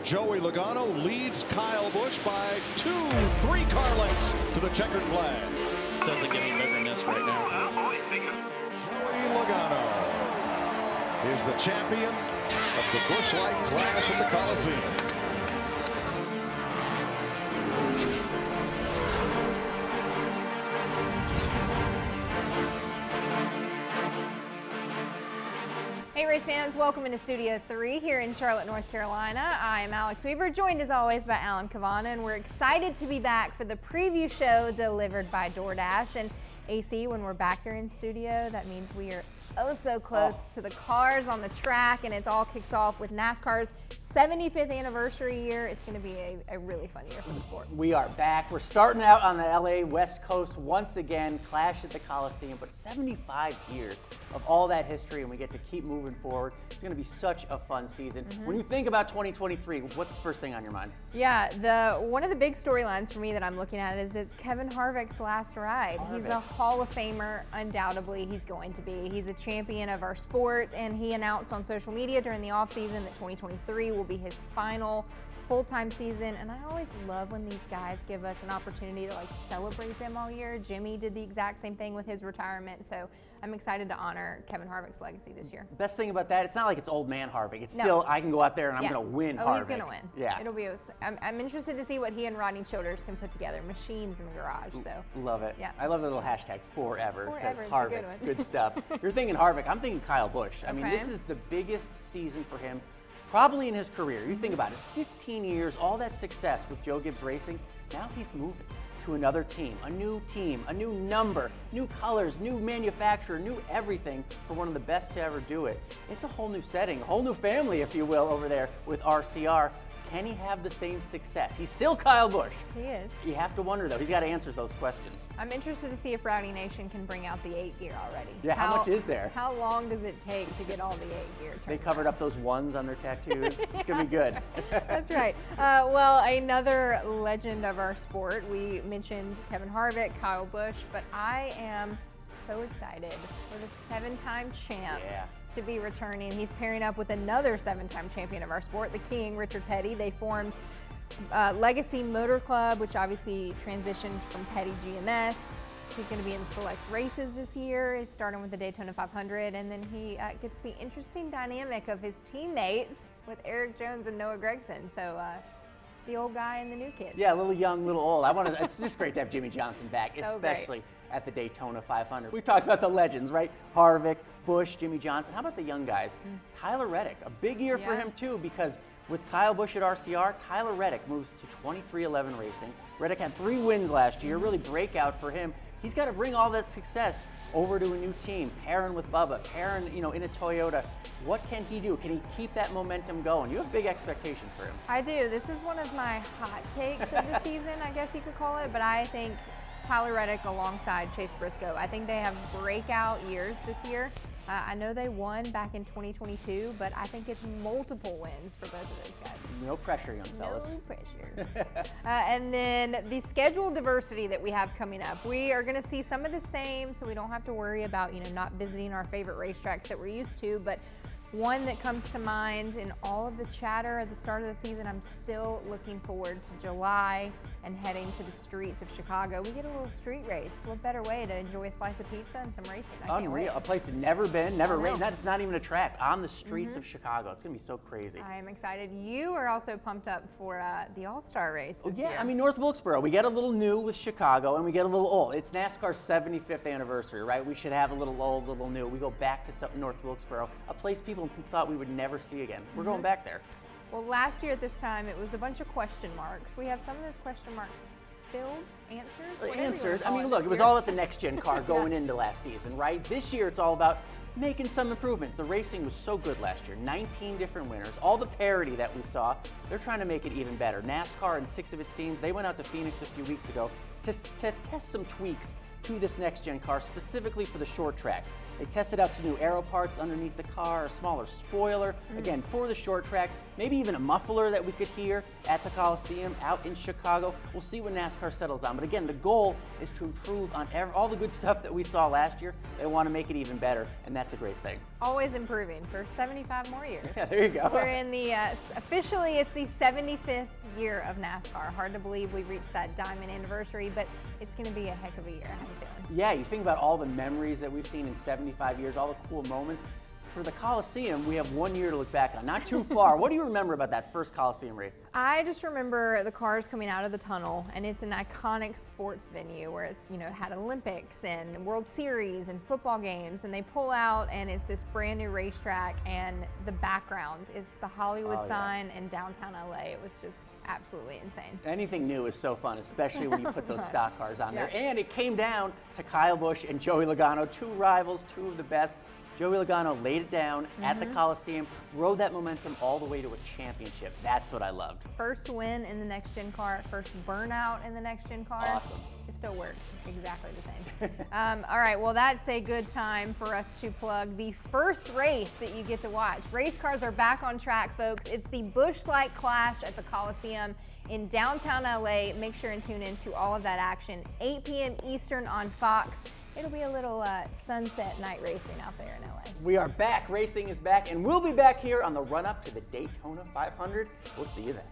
Joey Logano leads Kyle Busch by 2-3 car lengths to the checkered flag. Doesn't get any bigger than this right now. Joey Logano is the champion of the Busch Light class at the Coliseum. Hey race fans, welcome into Studio 3 here in Charlotte, North Carolina. I'm Alex Weaver, joined as always by Alan Cavanna, and we're excited to be back for the preview show delivered by DoorDash. And AC, when we're back here in studio, that means we are oh so close to the cars on the track, and it all kicks off with NASCAR's 75th anniversary year. It's going to be a really fun year for the sport. We are back. We're starting out on the LA West Coast once again, clash at the Coliseum, but 75 years of all that history, and we get to keep moving forward. It's going to be such a fun season. When you think about 2023, what's the first thing on your mind? Yeah, one of the big storylines for me that I'm looking at is it's Kevin Harvick's last ride. He's a Hall of Famer, undoubtedly he's going to be. He's a champion of our sport, and he announced on social media during the offseason that 2023 will be his final full-time season, and I always love when these guys give us an opportunity to celebrate them all year. Jimmie did the exact same thing with his retirement, so I'm excited to honor Kevin Harvick's legacy this year. Best thing about that, it's not like it's old man Harvick. It's still, I can go out there and I'm going to win Harvick. He's going to win. Yeah. It'll be. I'm interested to see what he and Rodney Childers can put together. Machines in the garage. So love it. Yeah. I love the little hashtag forever. Forever, it's Harvick, a good one. good stuff. You're thinking Harvick. I'm thinking Kyle Busch. I mean, this is the biggest season for him probably in his career. You think about it, 15 years, all that success with Joe Gibbs Racing. Now he's moving to another team, a new number, new colors, new manufacturer, new everything for one of the best to ever do it. It's a whole new setting, a whole new family, if you will, over there with RCR. Can he have the same success? He's still Kyle Busch. He is. You have to wonder, though. He's got to answer those questions. I'm interested to see if Rowdy Nation can bring out the 8 gear already. Yeah, how much is there? How long does it take to get all the 8 gear? They covered up those ones on their tattoos. It's going to be good. That's right. Well, another legend of our sport. We mentioned Kevin Harvick, Kyle Busch, but I am so excited for the 7-time champ to be returning. He's pairing up with another 7-time champion of our sport, the King, Richard Petty. They formed Legacy Motor Club, which obviously transitioned from Petty GMS. He's going to be in select races this year. He's starting with the Daytona 500, and then he gets the interesting dynamic of his teammates with Eric Jones and Noah Gragson. So the old guy and the new kids. Yeah, a little young, little old. It's just great to have Jimmie Johnson back, So especially at the Daytona 500. We talked about the legends, right? Harvick, Busch, Jimmie Johnson. How about the young guys? Tyler Reddick, a big year for him too, because with Kyle Busch at RCR, Tyler Reddick moves to 23-11 racing. Reddick had 3 wins last year, really breakout for him. He's got to bring all that success over to a new team, pairing with Bubba, pairing, in a Toyota. What can he do? Can he keep that momentum going? You have big expectations for him. I do. This is one of my hot takes of the season, I guess you could call it, but I think Tyler Reddick alongside Chase Briscoe, I think they have breakout years this year. I know they won back in 2022, but I think it's multiple wins for both of those guys. No pressure, young fellas. No pressure. And then the schedule diversity that we have coming up. We are going to see some of the same, so we don't have to worry about, not visiting our favorite racetracks that we're used to, but one that comes to mind in all of the chatter at the start of the season, I'm still looking forward to July and heading to the streets of Chicago. We get a little street race. What better way to enjoy a slice of pizza and some racing? I can't wait. Unreal. A place that's never been, never raced. That's not even a track. On the streets of Chicago. It's going to be so crazy. I am excited. You are also pumped up for the All-Star race this year. I mean, North Wilkesboro. We get a little new with Chicago, and we get a little old. It's NASCAR's 75th anniversary, right? We should have a little old, a little new. We go back to North Wilkesboro, a place people thought we would never see again. We're going back there. Well, last year at this time, it was a bunch of question marks. We have some of those question marks filled, answered. I mean, look, it was all at the next-gen car going into last season, right? This year, it's all about making some improvements. The racing was so good last year, 19 different winners. All the parity that we saw, they're trying to make it even better. NASCAR and 6 of its teams, they went out to Phoenix a few weeks ago to test some tweaks to this next-gen car specifically for the short tracks. They tested out some new aero parts underneath the car, a smaller spoiler, again, for the short tracks, maybe even a muffler that we could hear at the Coliseum out in Chicago. We'll see when NASCAR settles down. But again, the goal is to improve on all the good stuff that we saw last year. They want to make it even better, and that's a great thing. Always improving for 75 more years. Yeah, there you go. We're in the, officially it's the 75th year of NASCAR. Hard to believe we've reached that diamond anniversary, but it's going to be a heck of a year. How you feeling? Yeah, you think about all the memories that we've seen in 75 years, all the cool moments. For the Coliseum, we have 1 year to look back on, not too far. What do you remember about that first Coliseum race? I just remember the cars coming out of the tunnel, and it's an iconic sports venue where it's, you know, had Olympics and World Series and football games, and they pull out and it's this brand new racetrack, and the background is the Hollywood sign in downtown LA. It was just absolutely insane. Anything new is so fun, especially when you put those stock cars on there. And it came down to Kyle Busch and Joey Logano, two rivals, two of the best. Joey Logano laid it down at the Coliseum, rode that momentum all the way to a championship. That's what I loved. First win in the next-gen car, first burnout in the next-gen car. Awesome. It still works exactly the same. All right, well, that's a good time for us to plug the first race that you get to watch. Race cars are back on track, folks. It's the Busch Light Clash at the Coliseum in downtown LA. Make sure and tune in to all of that action. 8 p.m. Eastern on Fox. It'll be a little sunset night racing out there in LA. We are back. Racing is back, and we'll be back here on the run-up to the Daytona 500. We'll see you then.